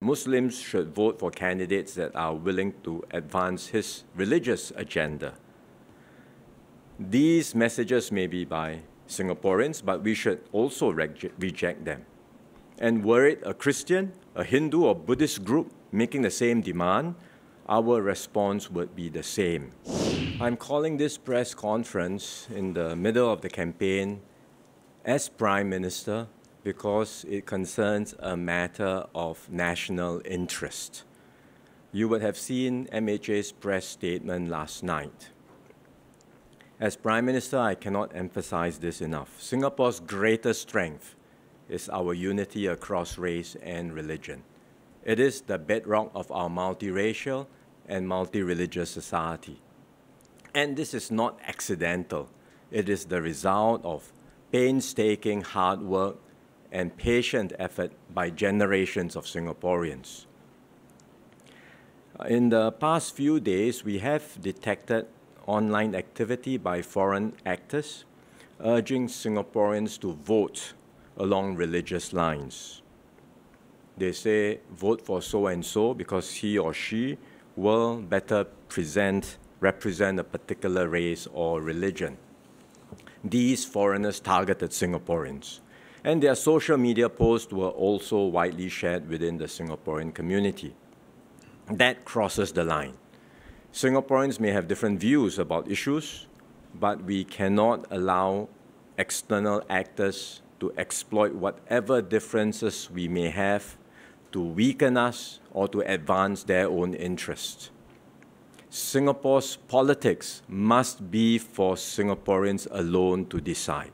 Muslims should vote for candidates that are willing to advance his religious agenda. These messages may be by Singaporeans, but we should also reject them. And were it a Christian, a Hindu or Buddhist group making the same demand, our response would be the same. I'm calling this press conference in the middle of the campaign as Prime Minister because it concerns a matter of national interest. You would have seen MHA's press statement last night. As Prime Minister, I cannot emphasize this enough. Singapore's greatest strength is our unity across race and religion. It is the bedrock of our multiracial and multireligious society. And this is not accidental. It is the result of painstaking hard work and patient effort by generations of Singaporeans. In the past few days, we have detected online activity by foreign actors urging Singaporeans to vote along religious lines. They say, vote for so-and-so because he or she will better represent a particular race or religion. These foreigners targeted Singaporeans, and their social media posts were also widely shared within the Singaporean community. That crosses the line. Singaporeans may have different views about issues, but we cannot allow external actors to exploit whatever differences we may have to weaken us or to advance their own interests. Singapore's politics must be for Singaporeans alone to decide.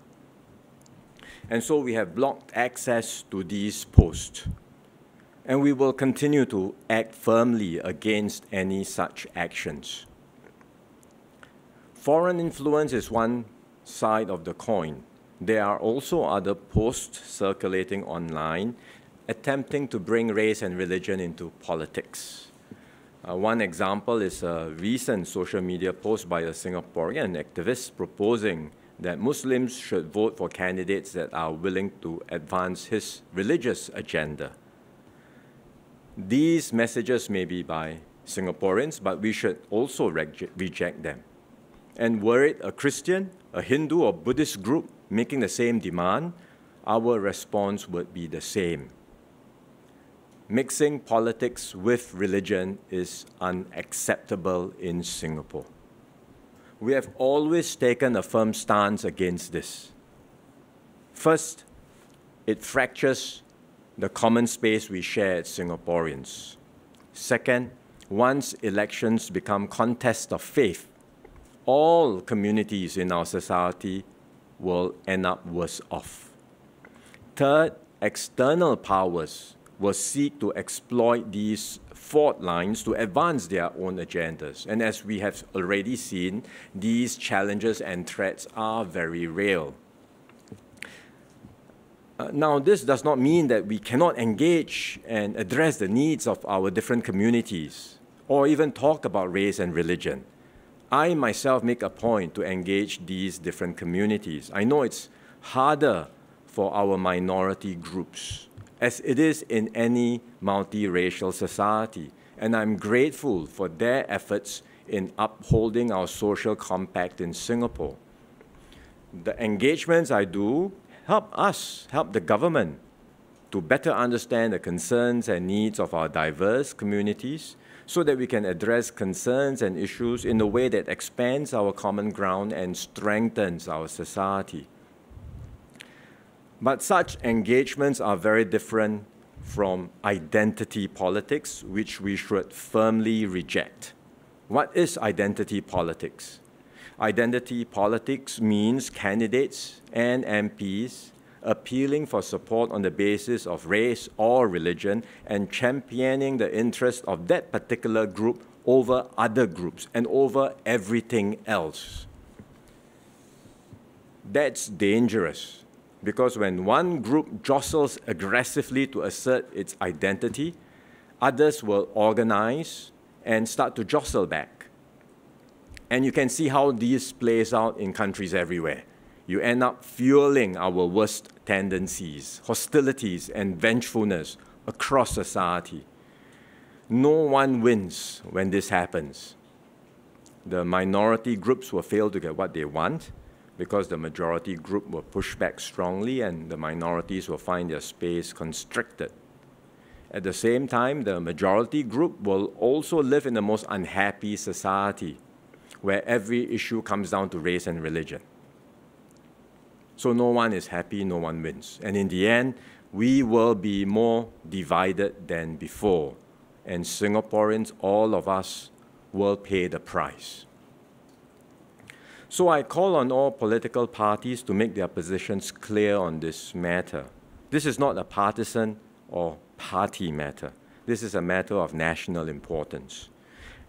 And so we have blocked access to these posts. And we will continue to act firmly against any such actions. Foreign influence is one side of the coin. There are also other posts circulating online attempting to bring race and religion into politics. One example is a recent social media post by a Singaporean activist proposing that Muslims should vote for candidates that are willing to advance his religious agenda. These messages may be by Singaporeans, but we should also reject them. And were it a Christian, a Hindu or Buddhist group making the same demand, our response would be the same. Mixing politics with religion is unacceptable in Singapore. We have always taken a firm stance against this. First, it fractures the common space we share as Singaporeans. Second, once elections become contests of faith, all communities in our society will end up worse off. Third, external powers will seek to exploit these fault lines to advance their own agendas. And as we have already seen, these challenges and threats are very real. Now, this does not mean that we cannot engage and address the needs of our different communities or even talk about race and religion. I myself make a point to engage these different communities. I know it's harder for our minority groups, as it is in any multiracial society, and I'm grateful for their efforts in upholding our social compact in Singapore. The engagements I do help the government to better understand the concerns and needs of our diverse communities so that we can address concerns and issues in a way that expands our common ground and strengthens our society. But such engagements are very different from identity politics, which we should firmly reject. What is identity politics? Identity politics means candidates and MPs appealing for support on the basis of race or religion and championing the interests of that particular group over other groups and over everything else. That's dangerous because when one group jostles aggressively to assert its identity, others will organize and start to jostle back. And you can see how this plays out in countries everywhere. You end up fueling our worst tendencies, hostilities, and vengefulness across society. No one wins when this happens. The minority groups will fail to get what they want because the majority group will push back strongly and the minorities will find their space constricted. At the same time, the majority group will also live in the most unhappy society where every issue comes down to race and religion. So no one is happy, no one wins. And in the end, we will be more divided than before. And Singaporeans, all of us, will pay the price. So I call on all political parties to make their positions clear on this matter. This is not a partisan or party matter. This is a matter of national importance.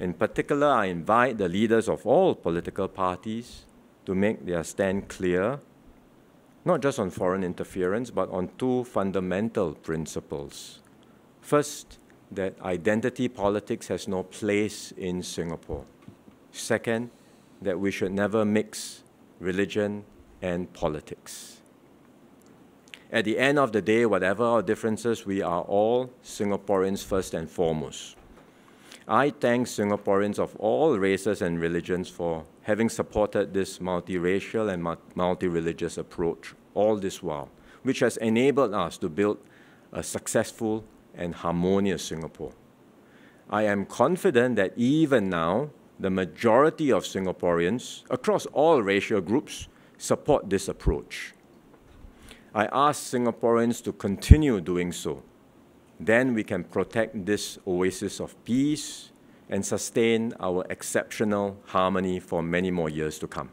In particular, I invite the leaders of all political parties to make their stand clear, not just on foreign interference, but on two fundamental principles. First, that identity politics has no place in Singapore. Second, that we should never mix religion and politics. At the end of the day, whatever our differences, we are all Singaporeans first and foremost. I thank Singaporeans of all races and religions for having supported this multiracial and multireligious approach all this while, which has enabled us to build a successful and harmonious Singapore. I am confident that even now, the majority of Singaporeans across all racial groups support this approach. I ask Singaporeans to continue doing so. Then we can protect this oasis of peace and sustain our exceptional harmony for many more years to come.